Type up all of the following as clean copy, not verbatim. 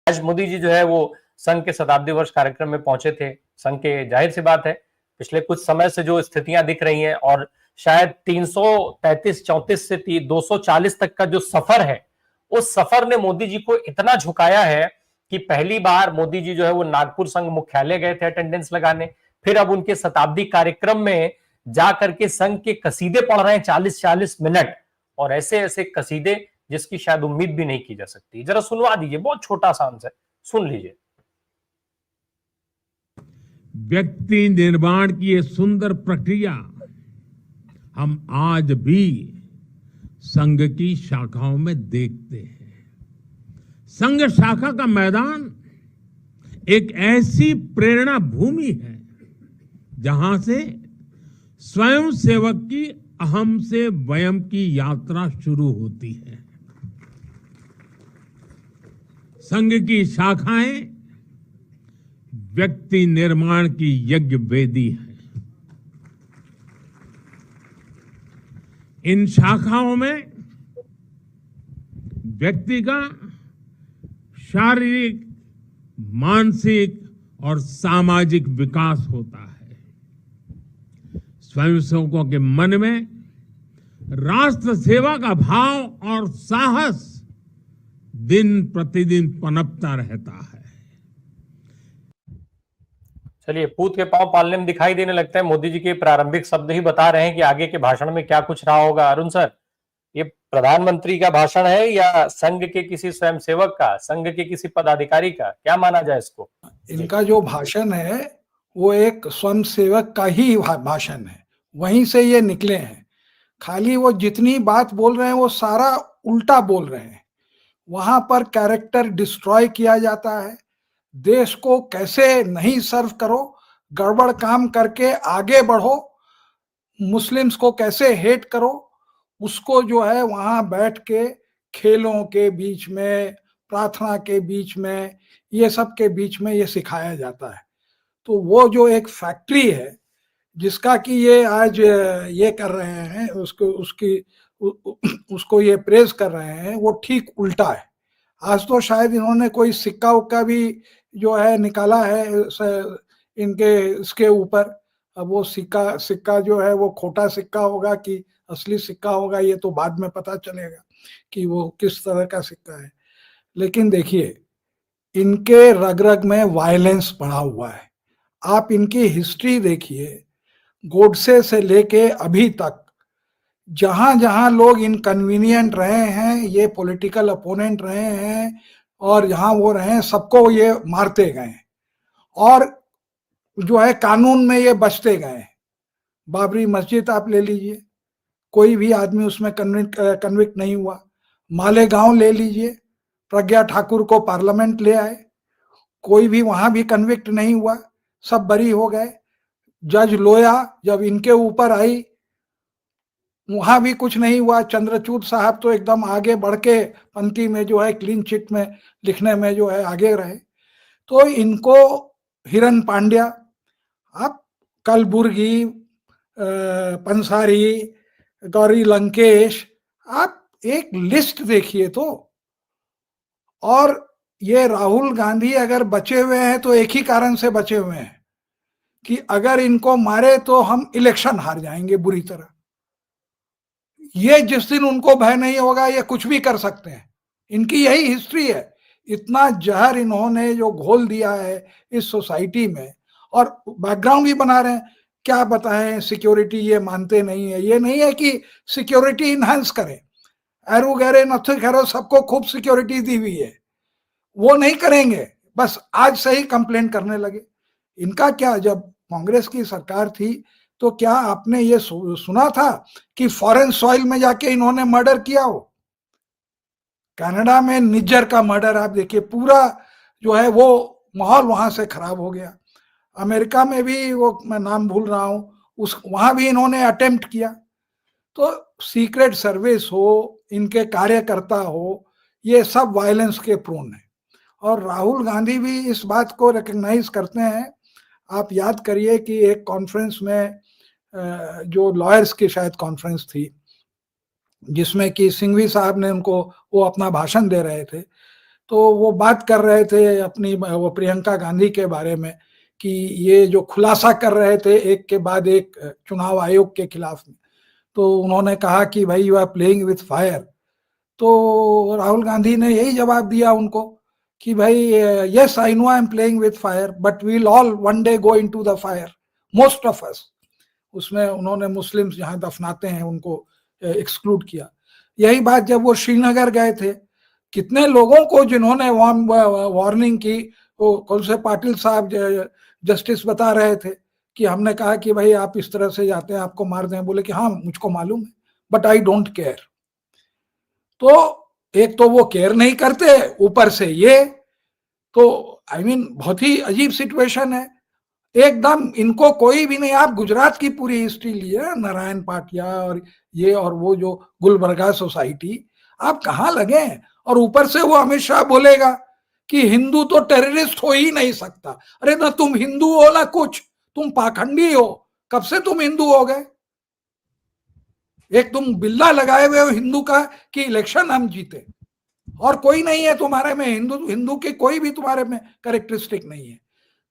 आज मोदी जी जो है वो संघ के शताब्दी वर्ष कार्यक्रम में पहुंचे थे। संघ के जाहिर सी बात है पिछले कुछ समय से जो स्थितियां दिख रही हैं और शायद 333-34 से 240 तक का जो सफर है, उस सफर ने मोदी जी को इतना झुकाया है कि पहली बार मोदी जी जो है वो नागपुर संघ मुख्यालय गए थे अटेंडेंस लगाने, फिर अब उनके शताब्दी कार्यक्रम में जाकर के संघ के कसीदे पढ़ रहे हैं 40-40 मिनट, और ऐसे ऐसे कसीदे जिसकी शायद उम्मीद भी नहीं की जा सकती। जरा सुनवा दीजिए, बहुत छोटा सा अंश है, सुन लीजिए। व्यक्ति निर्माण की ये सुंदर प्रक्रिया हम आज भी संघ की शाखाओं में देखते हैं। संघ शाखा का मैदान एक ऐसी प्रेरणा भूमि है जहां से स्वयं सेवक की अहम से वयम की यात्रा शुरू होती है। संघ की शाखाएं व्यक्ति निर्माण की यज्ञ वेदी है। इन शाखाओं में व्यक्ति का शारीरिक, मानसिक और सामाजिक विकास होता है। स्वयंसेवकों के मन में राष्ट्र सेवा का भाव और साहस दिन प्रतिदिन पनपता रहता है। चलिए, पूत के पांव पालने में दिखाई देने लगता है। मोदी जी के प्रारंभिक शब्द ही बता रहे हैं कि आगे के भाषण में क्या कुछ रहा होगा। अरुण सर, ये प्रधानमंत्री का भाषण है या संघ के किसी स्वयंसेवक का, संघ के किसी पदाधिकारी का, क्या माना जाए इसको? इनका जो भाषण है वो एक स्वयंसेवक का ही भाषण है, वहीं से ये निकले हैं। खाली वो जितनी बात बोल रहे हैं वो सारा उल्टा बोल रहे हैं। वहां पर कैरेक्टर डिस्ट्रॉय किया जाता है। देश को कैसे नहीं सर्व करो, गड़बड़ काम करके आगे बढ़ो, मुस्लिम्स को कैसे हेट करो, उसको जो है वहां बैठ के खेलों के बीच में, प्रार्थना के बीच में, ये सब के बीच में ये सिखाया जाता है। तो वो जो एक फैक्ट्री है जिसका कि ये आज ये कर रहे हैं, उसको ये प्रेज कर रहे हैं, वो ठीक उल्टा है। आज तो शायद इन्होंने कोई सिक्का उक्का भी जो है निकाला है इनके इसके ऊपर। अब वो सिक्का जो है वो खोटा सिक्का होगा कि असली सिक्का होगा, ये तो बाद में पता चलेगा कि वो किस तरह का सिक्का है। लेकिन देखिए, इनके रग रग में वायलेंस पड़ा हुआ है। आप इनकी हिस्ट्री देखिए, गोडसे से लेके अभी तक जहां जहां लोग इनकन्वीनियंट रहे हैं, ये पॉलिटिकल अपोनेंट रहे हैं और जहां वो रहे, सबको ये मारते गए और जो है कानून में ये बचते गए। बाबरी मस्जिद आप ले लीजिए, कोई भी आदमी उसमें कन्विक्ट नहीं हुआ। मालेगांव ले लीजिए, प्रज्ञा ठाकुर को पार्लियामेंट ले आए, कोई भी वहां भी कन्विक्ट नहीं हुआ, सब बरी हो गए। जज लोया जब इनके ऊपर आई, वहां भी कुछ नहीं हुआ। चंद्रचूड़ साहब तो एकदम आगे बढ़ के पंक्ति में जो है क्लीन चिट में लिखने में जो है आगे रहे। तो इनको हिरन पांड्या, आप कलबुर्गी, पंसारी, गौरी लंकेश, आप एक लिस्ट देखिए तो। और ये राहुल गांधी अगर बचे हुए हैं तो एक ही कारण से बचे हुए हैं कि अगर इनको मारे तो हम इलेक्शन हार जाएंगे बुरी तरह। ये जिस दिन उनको भय नहीं होगा ये कुछ भी कर सकते हैं। इनकी यही हिस्ट्री है। इतना जहर इन्होंने जो घोल दिया है इस सोसाइटी में, और बैकग्राउंड भी बना रहे हैं। क्या बताएं, सिक्योरिटी ये मानते नहीं है। ये नहीं है कि सिक्योरिटी इनहांस करें, एरू गहरे नथे खैरो सबको खूब सिक्योरिटी दी हुई है, वो नहीं करेंगे। बस आज से ही कंप्लेंट करने लगे। इनका क्या, जब कांग्रेस की सरकार थी तो क्या आपने ये सुना था कि फॉरेन सॉइल में जाके इन्होंने मर्डर किया हो? कनाडा में निज्जर का मर्डर आप देखिए, पूरा जो है वो माहौल वहां से खराब हो गया। अमेरिका में भी वो, मैं नाम भूल रहा हूं, उस वहां भी इन्होंने अटेम्प्ट किया। तो सीक्रेट सर्विस हो, इनके कार्यकर्ता हो, ये सब वायलेंस के प्रोन है। और राहुल गांधी भी इस बात को रिकग्नाइज करते हैं। आप याद करिए कि एक कॉन्फ्रेंस में, जो लॉयर्स की शायद कॉन्फ्रेंस थी, जिसमें कि सिंघवी साहब ने उनको, वो अपना भाषण दे रहे थे, तो वो बात कर रहे थे अपनी वो प्रियंका गांधी के बारे में कि ये जो खुलासा कर रहे थे एक के बाद एक चुनाव आयोग के खिलाफ में, तो उन्होंने कहा कि भाई you are playing with fire. तो राहुल गांधी ने यही जवाब दिया उनको कि भाई yes I know I am playing with fire but we will all one day go into the fire, most of us. उसमें उन्होंने मुस्लिम्स जहां दफनाते हैं उनको एक्सक्लूड किया। यही बात जब वो श्रीनगर गए थे, कितने लोगों को जिन्होंने वार्निंग की, वो कौन से पाटिल साहब जस्टिस बता रहे थे कि हमने कहा कि भाई आप इस तरह से जाते हैं आपको मार दें, बोले कि हाँ मुझको मालूम है बट आई डोंट केयर। तो एक तो वो केयर नहीं करते, ऊपर से ये, तो आई मीन बहुत ही अजीब सिचुएशन है एकदम। इनको कोई भी नहीं, आप गुजरात की पूरी हिस्ट्री लिए, नारायण पाटिया और ये और वो जो गुलबर्गा सोसाइटी, आप कहाँ लगे हैं? और ऊपर से वो अमित शाह बोलेगा कि हिंदू तो टेररिस्ट हो ही नहीं सकता। अरे ना तुम हिंदू हो ना कुछ, तुम पाखंडी हो। कब से तुम हिंदू हो गए? एक तुम बिल्ला लगाए हुए हो हिंदू का कि इलेक्शन हम जीते, और कोई नहीं है तुम्हारे में हिंदू के कोई भी तुम्हारे में कैरेक्टरिस्टिक नहीं है।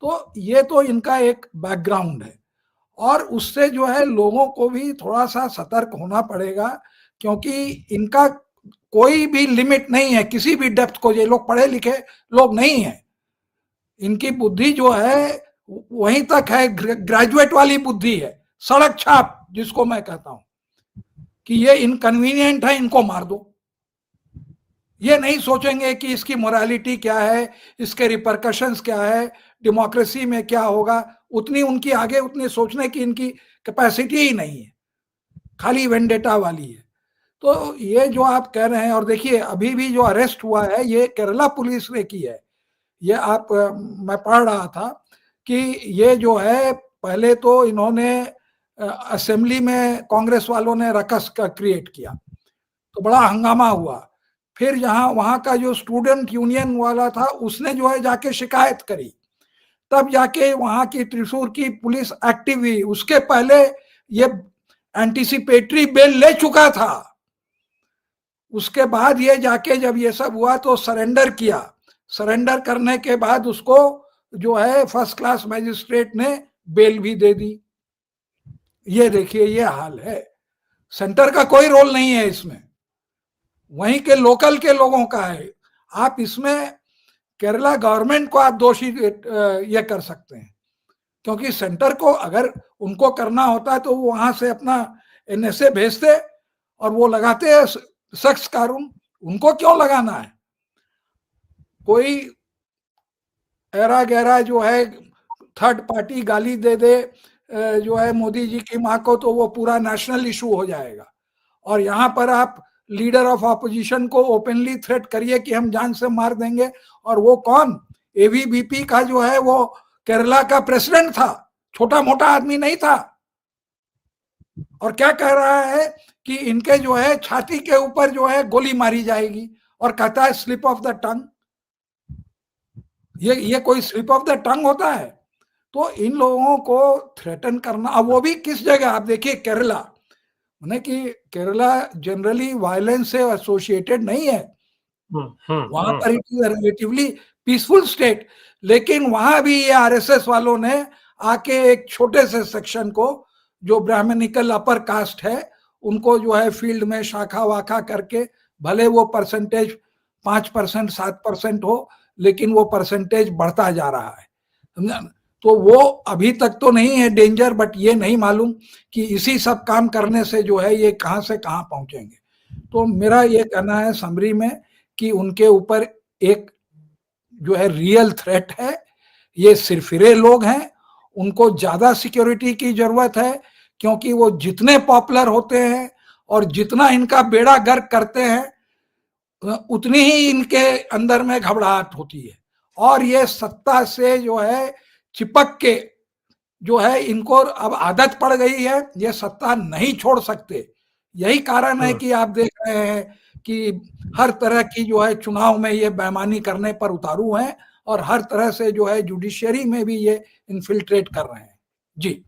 तो ये तो इनका एक बैकग्राउंड है, और उससे जो है लोगों को भी थोड़ा सा सतर्क होना पड़ेगा, क्योंकि इनका कोई भी लिमिट नहीं है किसी भी डेप्थ को। ये लोग पढ़े लिखे लोग नहीं है, इनकी बुद्धि जो है वहीं तक है, ग्रेजुएट वाली बुद्धि है, सड़क छाप जिसको मैं कहता हूं कि ये इनकन्वीनियंट है, इनको मार दो। ये नहीं सोचेंगे कि इसकी मोरालिटी क्या है, इसके रिपरकशंस क्या है, डेमोक्रेसी में क्या होगा। उतनी उनकी आगे उतनी सोचने की इनकी कैपेसिटी ही नहीं है, खाली वेंडेटा वाली है। तो ये जो आप कह रहे हैं, और देखिए अभी भी जो अरेस्ट हुआ है ये केरला पुलिस ने की है। ये आप मैं पढ़ रहा था कि ये जो है पहले तो इन्होंने असेंबली में कांग्रेस वालों ने रकस का क्रिएट किया तो बड़ा हंगामा हुआ। फिर यहाँ वहां का जो स्टूडेंट यूनियन वाला था उसने जो है जाके शिकायत करी, तब जाके वहां की त्रिशूर की पुलिस एक्टिव हुई। उसके पहले ये एंटीसिपेटरी बेल ले चुका था। उसके बाद ये जाके जब ये सब हुआ तो सरेंडर किया। सरेंडर करने के बाद उसको जो है फर्स्ट क्लास मैजिस्ट्रेट ने बेल भी दे दी। ये देखिए ये हाल है। सेंटर का कोई रोल नहीं है इसमें, वहीं के लोकल के लोगों का है। आप इसमें केरला गवर्नमेंट को आप दोषी ये कर सकते हैं, क्योंकि सेंटर को अगर उनको करना होता है तो वो वहां से अपना एनएसए भेजते और वो लगाते हैं सख्त कानून। उनको क्यों लगाना है? कोई ऐरा गहरा जो है थर्ड पार्टी गाली दे दे जो है मोदी जी की माँ को, तो वो पूरा नेशनल इशू हो जाएगा। और यहाँ पर आप लीडर ऑफ ऑपोजिशन को ओपनली थ्रेट करिए कि हम जान से मार देंगे, और वो कौन? एवीबीपी का जो है वो केरला का प्रेसिडेंट था, छोटा मोटा आदमी नहीं था। और क्या कह रहा है कि इनके जो है छाती के ऊपर जो है गोली मारी जाएगी, और कहता है स्लिप ऑफ द टंग। ये कोई स्लिप ऑफ द टंग होता है? तो इन लोगों को थ्रेटन करना, अब वो भी किस जगह, आप देखिए केरला, माने कि केरला जनरली वायलेंस से एसोसिएटेड नहीं है, वहां पर it is relatively peaceful state, लेकिन वहां भी ये आरएसएस वालों ने आके एक छोटे से सेक्शन को जो ब्राह्मणिकल अपर कास्ट है उनको जो है फील्ड में शाखा वाखा करके, भले वो परसेंटेज 5% 7% हो, लेकिन वो परसेंटेज बढ़ता जा रहा है, समझा? तो वो अभी तक तो नहीं है डेंजर, बट ये नहीं मालूम कि इसी सब काम करने से जो है ये कहां से कहां पहुंचेंगे। तो मेरा ये कहना है समरी में कि उनके ऊपर एक जो है रियल थ्रेट है। ये सिरफिरे लोग हैं, उनको ज्यादा सिक्योरिटी की जरूरत है, क्योंकि वो जितने पॉपुलर होते हैं और जितना इनका बेड़ा गर्क करते हैं उतनी ही इनके अंदर में घबराहट होती है। और ये सत्ता से जो है चिपक के जो है इनको अब आदत पड़ गई है, ये सत्ता नहीं छोड़ सकते। यही कारण है कि आप देख रहे हैं कि हर तरह की जो है चुनाव में ये बेईमानी करने पर उतारू हैं, और हर तरह से जो है जुडिशियरी में भी ये इन्फिल्ट्रेट कर रहे हैं। जी।